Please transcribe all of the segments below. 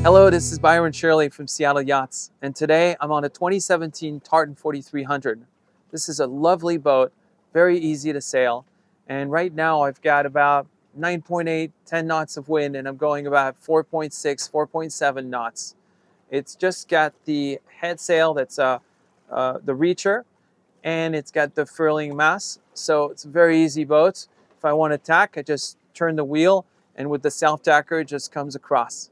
Hello, this is Byron Shirley from Seattle Yachts, and today I'm on a 2017 Tartan 4300. This is a lovely boat, very easy to sail, and right now I've got about 9.8, 10 knots of wind, and I'm going about 4.6, 4.7 knots. It's just got the head sail that's the reacher, and it's got the furling mast, so it's a very easy boat. If I want to tack, I just turn the wheel, and with the self-tacker, it just comes across.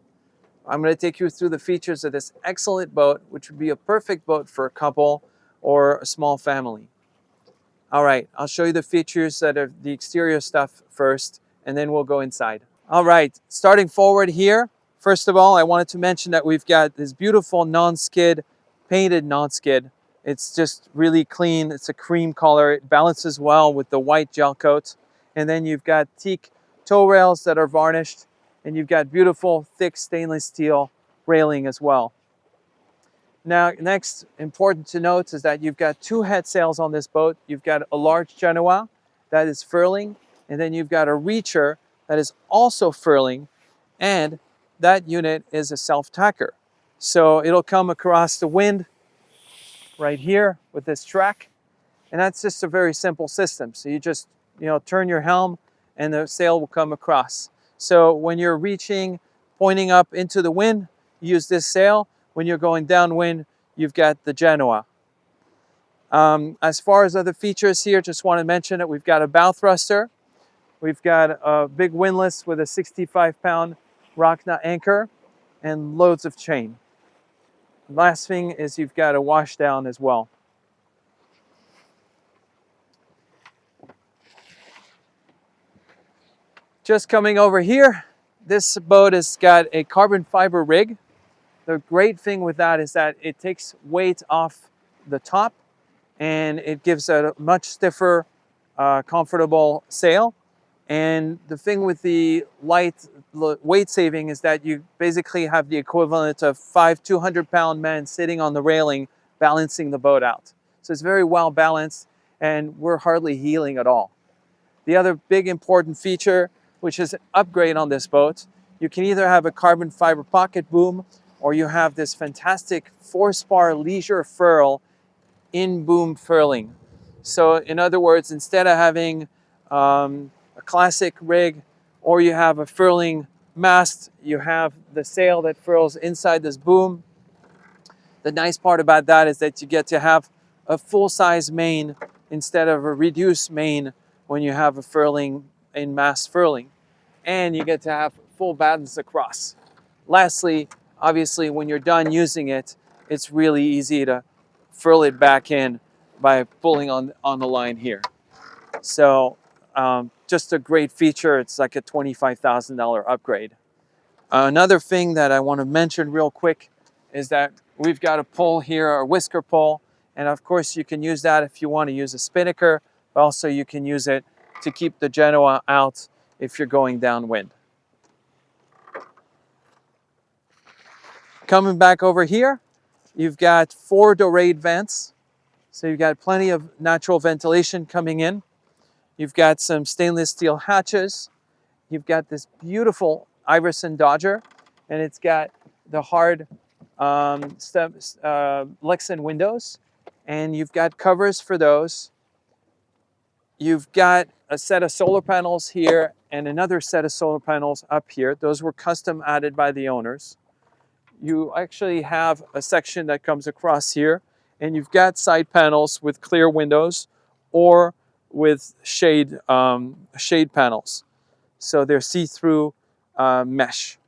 I'm going to take you through the features of this excellent boat, which would be a perfect boat for a couple or a small family. All right, I'll show you the features that are the exterior stuff first, and then we'll go inside. All right, starting forward here, first of all, I wanted to mention that we've got this beautiful non-skid, painted non-skid. It's just really clean. It's a cream color. It balances well with the white gel coat. And then you've got teak tow rails that are varnished, and you've got beautiful thick stainless steel railing as well. Now, next, important to note is that you've got two head sails on this boat. You've got a large Genoa that is furling, and then you've got a reacher that is also furling, and that unit is a self-tacker. So it'll come across the wind right here with this track, and that's just a very simple system. So you just, turn your helm and the sail will come across. So when you're reaching, pointing up into the wind, use this sail. When you're going downwind, you've got the Genoa. As far as other features here, just want to mention that we've got a bow thruster. We've got a big windlass with a 65-pound rock knot anchor and loads of chain. Last thing is you've got a washdown as well. Just coming over here, this boat has got a carbon fiber rig. The great thing with that is that it takes weight off the top and it gives a much stiffer, comfortable sail. And the thing with the light weight saving is that you basically have the equivalent of 5 200-pound men sitting on the railing balancing the boat out. So it's very well balanced and we're hardly heeling at all. The other big important feature, which is an upgrade on this boat, you can either have a carbon fiber pocket boom or you have this fantastic 4-spar leisure furl in boom furling. So in other words, instead of having a classic rig or you have a furling mast, you have the sail that furls inside this boom. The nice part about that is that you get to have a full-size main instead of a reduced main when you have a furling in mast furling, and you get to have full balance across. Lastly, obviously, when you're done using it, it's really easy to furl it back in by pulling on the line here. So just a great feature. It's like a $25,000 upgrade. Another thing that I want to mention real quick is that we've got a pole here, a whisker pole, and of course you can use that if you want to use a spinnaker, but also you can use it to keep the Genoa out if you're going downwind. Coming back over here, you've got 4 dorade vents. So you've got plenty of natural ventilation coming in. You've got some stainless steel hatches. You've got this beautiful Iverson Dodger, and it's got the hard Lexan windows, and you've got covers for those. You've got a set of solar panels here and another set of solar panels up here. Those were custom added by the owners. You actually have a section that comes across here, and you've got side panels with clear windows or with shade panels. So they're see-through mesh.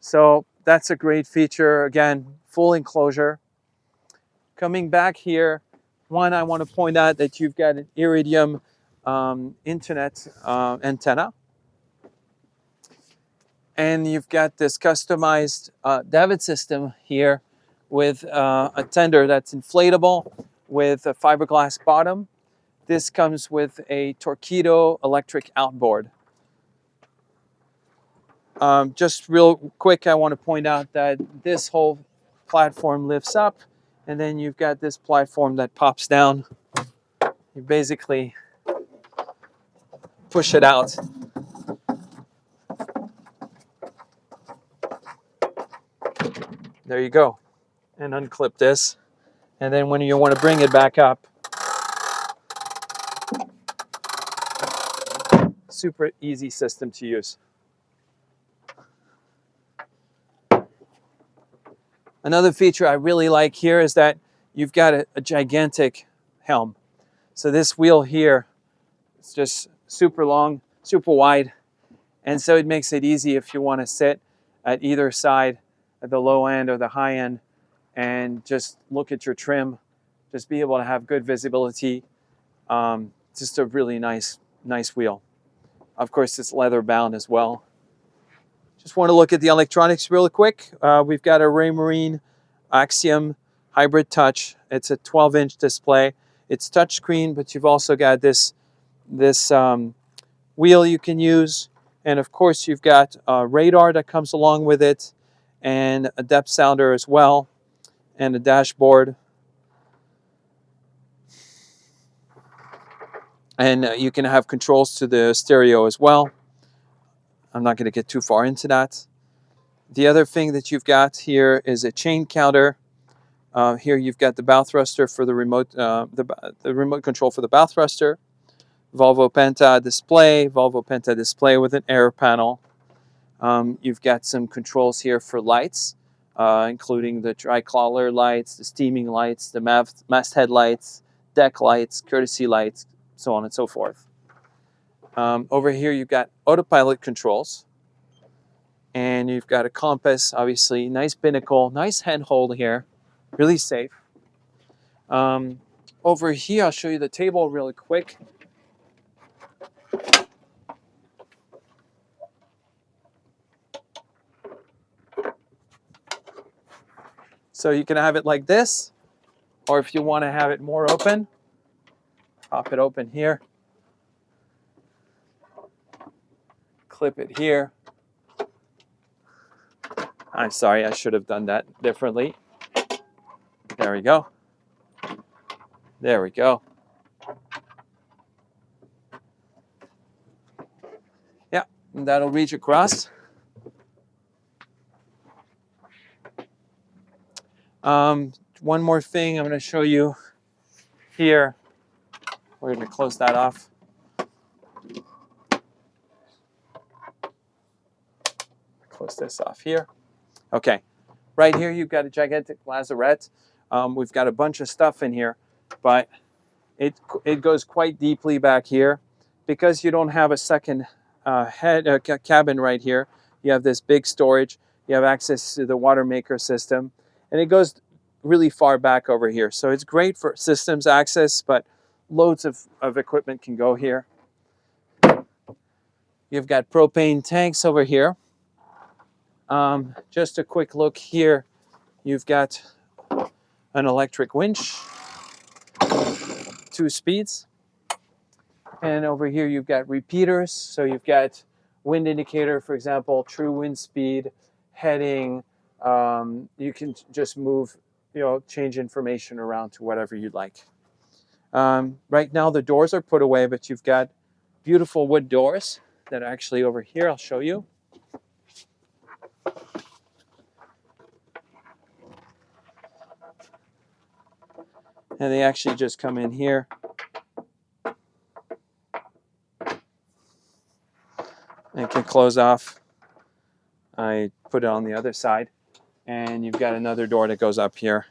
So that's a great feature. Again, full enclosure. Coming back here, I want to point out that you've got an iridium internet antenna. And you've got this customized davit system here with a tender that's inflatable with a fiberglass bottom. This comes with a Torqeedo electric outboard. Just real quick, I want to point out that this whole platform lifts up, and then you've got this platform that pops down. You basically push it out. there you go. And unclip this. And then when you want to bring it back up, super easy system to use. Another feature I really like here is that you've got a gigantic helm. So this wheel here is just super long, super wide. And so it makes it easy if you want to sit at either side, at the low end or the high end, and just look at your trim, just be able to have good visibility. Just a really nice wheel. Of course, it's leather bound as well. Just want to look at the electronics real quick. We've got a Raymarine Axiom Hybrid Touch. It's a 12-inch display. It's touchscreen, but you've also got this wheel you can use. And of course, you've got a radar that comes along with it, and a depth sounder as well, and a dashboard. And you can have controls to the stereo as well. I'm not going to get too far into that. The other thing that you've got here is a chain counter. Here you've got the bow thruster for the remote, the remote control for the bow thruster. Volvo Penta display with an air panel. You've got some controls here for lights, including the tricolour lights, the steaming lights, the masthead lights, deck lights, courtesy lights, so on and so forth. Over here you've got autopilot controls, and you've got a compass, obviously, nice binnacle, nice handhold here, really safe. Over here I'll show you the table really quick. So you can have it like this, or if you want to have it more open, pop it open here, clip it here. I'm sorry, I should have done that differently. There we go. There we go. Yeah, and that'll reach across. One more thing I'm going to show you here. We're going to close that off. Close this off here. Okay, right here you've got a gigantic lazarette. We've got a bunch of stuff in here, but it goes quite deeply back here. Because you don't have a second cabin right here, you have this big storage. You have access to the watermaker system, and it goes really far back over here. So it's great for systems access, but loads of equipment can go here. You've got propane tanks over here. Just a quick look here. You've got an electric winch, 2 speeds. And over here you've got repeaters. So you've got wind indicator, for example, true wind speed, heading. You can just move, change information around to whatever you'd like. Right now the doors are put away, but you've got beautiful wood doors that are actually over here. I'll show you. And they actually just come in here. And can close off. I put it on the other side. And you've got another door that goes up here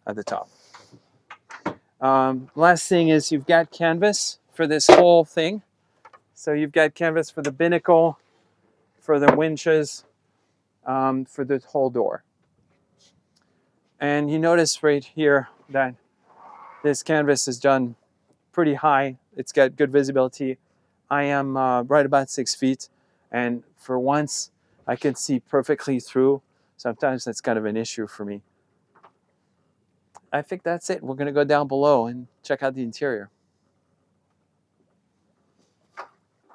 at the top. Last thing is you've got canvas for this whole thing. So you've got canvas for the binnacle, for the winches, for the whole door. And you notice right here that this canvas is done pretty high. It's got good visibility. I am right about 6 feet, and for once I can see perfectly through. Sometimes that's kind of an issue for me. I think that's it. We're going to go down below and check out the interior.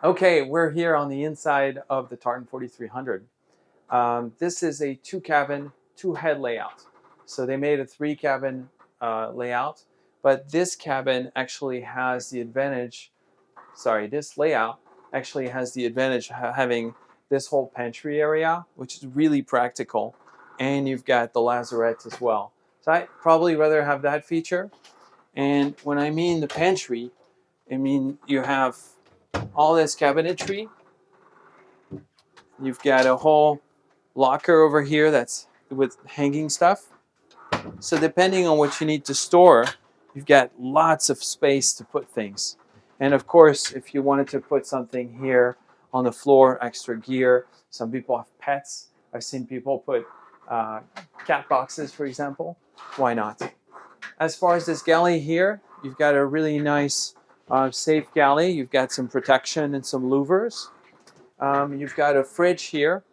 Okay, we're here on the inside of the Tartan 4300. This is a 2-cabin, 2-head layout. So they made a 3-cabin layout, but this cabin actually has the advantage, this layout actually has the advantage of having this whole pantry area, which is really practical. and you've got the lazarette as well. So I'd probably rather have that feature. And when I mean the pantry, I mean you have all this cabinetry. You've got a whole locker over here that's with hanging stuff. So depending on what you need to store, you've got lots of space to put things. And of course, if you wanted to put something here on the floor, extra gear, some people have pets. I've seen people put cat boxes, for example. Why not? As far as this galley here, you've got a really nice safe galley. You've got some protection and some louvers. You've got a fridge here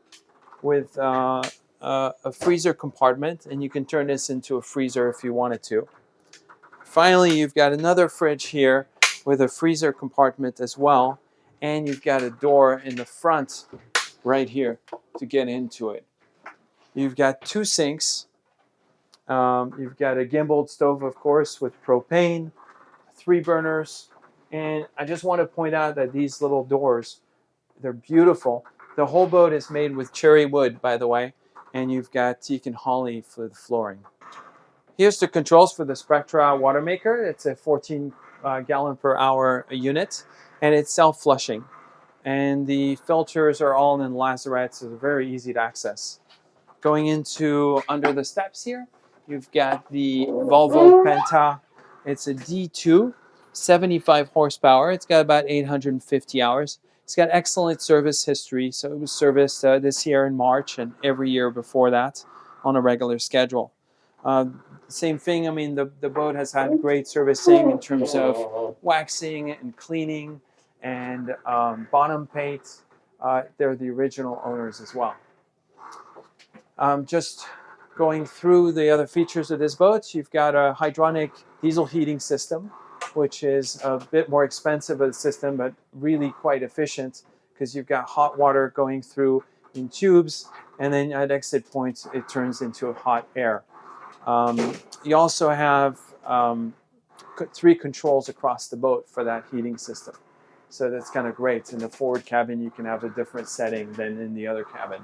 with a freezer compartment, and you can turn this into a freezer if you wanted to. Finally, you've got another fridge here with a freezer compartment as well, and you've got a door in the front right here to get into it. You've got two sinks. You've got a gimbaled stove, of course, with propane, 3 burners, and I just want to point out that these little doors, they're beautiful. The whole boat is made with cherry wood, by the way, and you've got teak and holly for the flooring. Here's the controls for the Spectra watermaker. It's a 14 gallon per hour unit, and it's self-flushing. And the filters are all in lazarettes, so they're very easy to access. Going into under the steps here, you've got the Volvo Penta. It's a D2, 75 horsepower. It's got about 850 hours. It's got excellent service history, so it was serviced this year in March and every year before that on a regular schedule. Same thing, I mean, the boat has had great servicing in terms of waxing and cleaning and bottom paints. They're the original owners as well. Just going through the other features of this boat, you've got a hydronic diesel heating system, which is a bit more expensive of a system, but really quite efficient because you've got hot water going through in tubes, and then at exit points, it turns into hot air. You also have 3 controls across the boat for that heating system. So that's kind of great. In the forward cabin, you can have a different setting than in the other cabin.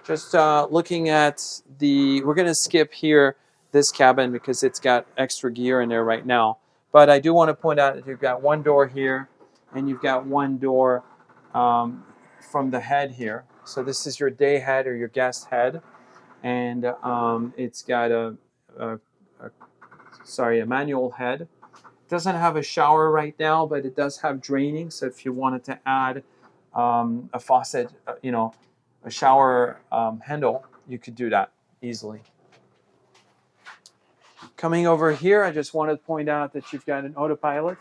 Just looking at we're going to skip here this cabin because it's got extra gear in there right now. But I do want to point out that you've got one door here, and you've got one door from the head here. So this is your day head or your guest head, and it's got a manual head. It doesn't have a shower right now, but it does have draining. So if you wanted to add a faucet, a shower handle, you could do that easily. Coming over here, I just wanted to point out that you've got an autopilot,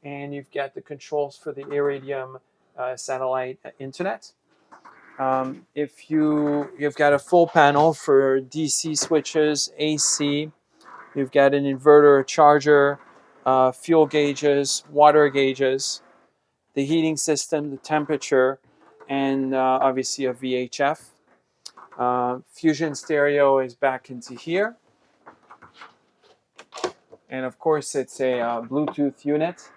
and you've got the controls for the Iridium satellite internet. You've got a full panel for DC switches, AC. You've got an inverter, a charger, fuel gauges, water gauges, the heating system, the temperature, and obviously a VHF. Fusion stereo is back into here. And of course, it's a Bluetooth unit.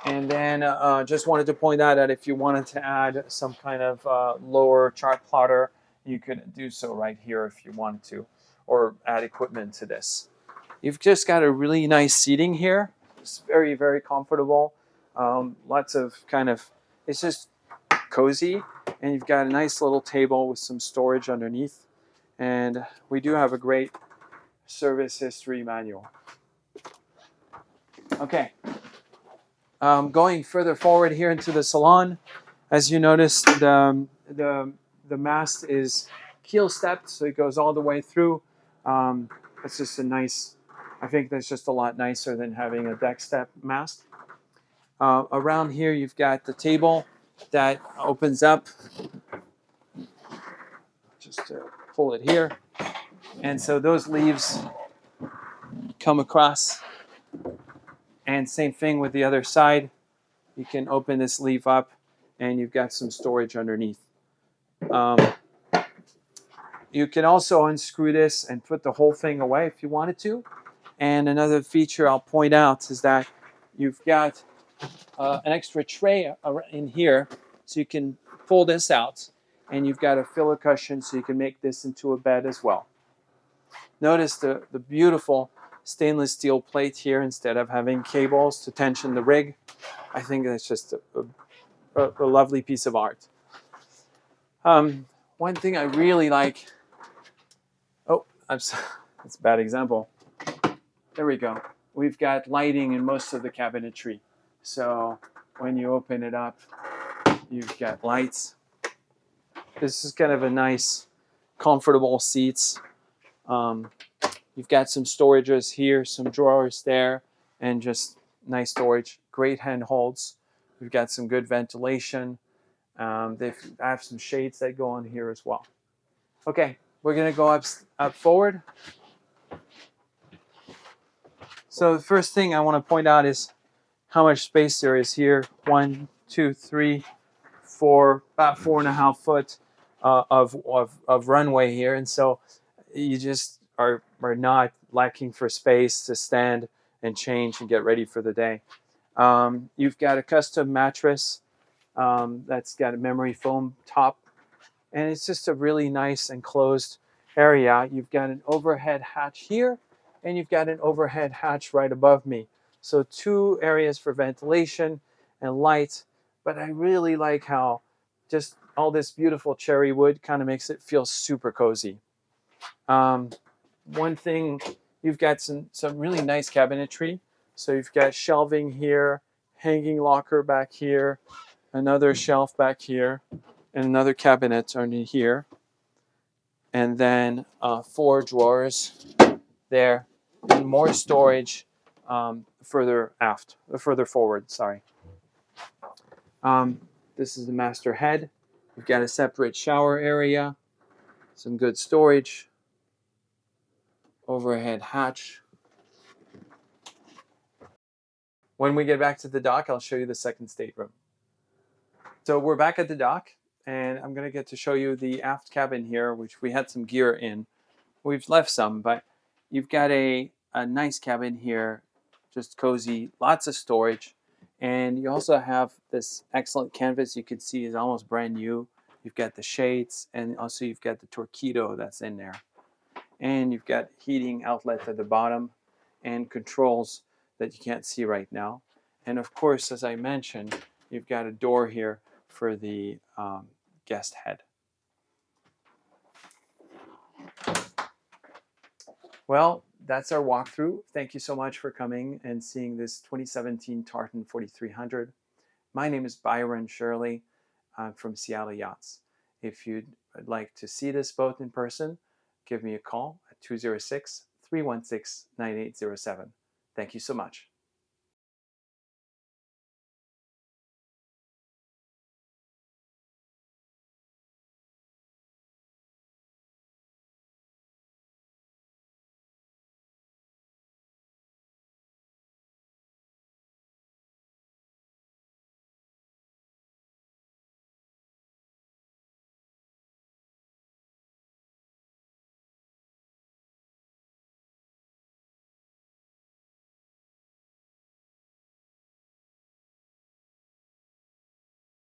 And then just wanted to point out that if you wanted to add some kind of lower chart plotter, you could do so right here if you wanted to, or add equipment to this. You've just got a really nice seating here. It's very, very comfortable. Lots of it's just cozy. And you've got a nice little table with some storage underneath. And we do have a great service history manual. Okay. Going further forward here into the salon, as you notice, the mast is keel stepped, so it goes all the way through. It's just I think that's just a lot nicer than having a deck step mast. Around here, you've got the table that opens up. Just pull it here. And so those leaves come across. And same thing with the other side. You can open this leaf up, and you've got some storage underneath. You can also unscrew this and put the whole thing away if you wanted to. And another feature I'll point out is that you've got an extra tray in here, so you can pull this out, and you've got a filler cushion so you can make this into a bed as well. Notice the beautiful stainless steel plate here instead of having cables to tension the rig. I think that's just a lovely piece of art. One thing I really like, oh, that's a bad example. There we go. We've got lighting in most of the cabinetry. So when you open it up, you've got lights. This is kind of a nice, comfortable seats. You've got some storages here, some drawers there, and just nice storage. Great handholds. We've got some good ventilation. They have some shades that go on here as well. Okay, we're gonna go up forward. So the first thing I want to point out is how much space there is here. 1, 2, 3, 4, about 4.5 foot of runway here, and so you just are not lacking for space to stand and change and get ready for the day. You've got a custom mattress that's got a memory foam top, and it's just a really nice enclosed area. You've got an overhead hatch here, and you've got an overhead hatch right above me. So 2 areas for ventilation and light, but I really like how just all this beautiful cherry wood kind of makes it feel super cozy. One thing, you've got some really nice cabinetry. So you've got shelving here, hanging locker back here, another shelf back here, and another cabinet under here. And then 4 drawers there, and more storage further forward, sorry. This is the master head. We've got a separate shower area, some good storage, overhead hatch. When we get back to the dock, I'll show you the second stateroom. So we're back at the dock, and I'm going to get to show you the aft cabin here, which we had some gear in. We've left some, but you've got a nice cabin here, just cozy, lots of storage. And you also have this excellent canvas you can see is almost brand new. You've got the shades, and also you've got the Torpedo that's in there. And you've got heating outlet at the bottom and controls that you can't see right now. And of course, as I mentioned, you've got a door here for the guest head. Well, that's our walkthrough. Thank you so much for coming and seeing this 2017 Tartan 4300. My name is Byron Shirley. I'm from Seattle Yachts. If you'd like to see this boat in person, give me a call at 206-316-9807. Thank you so much.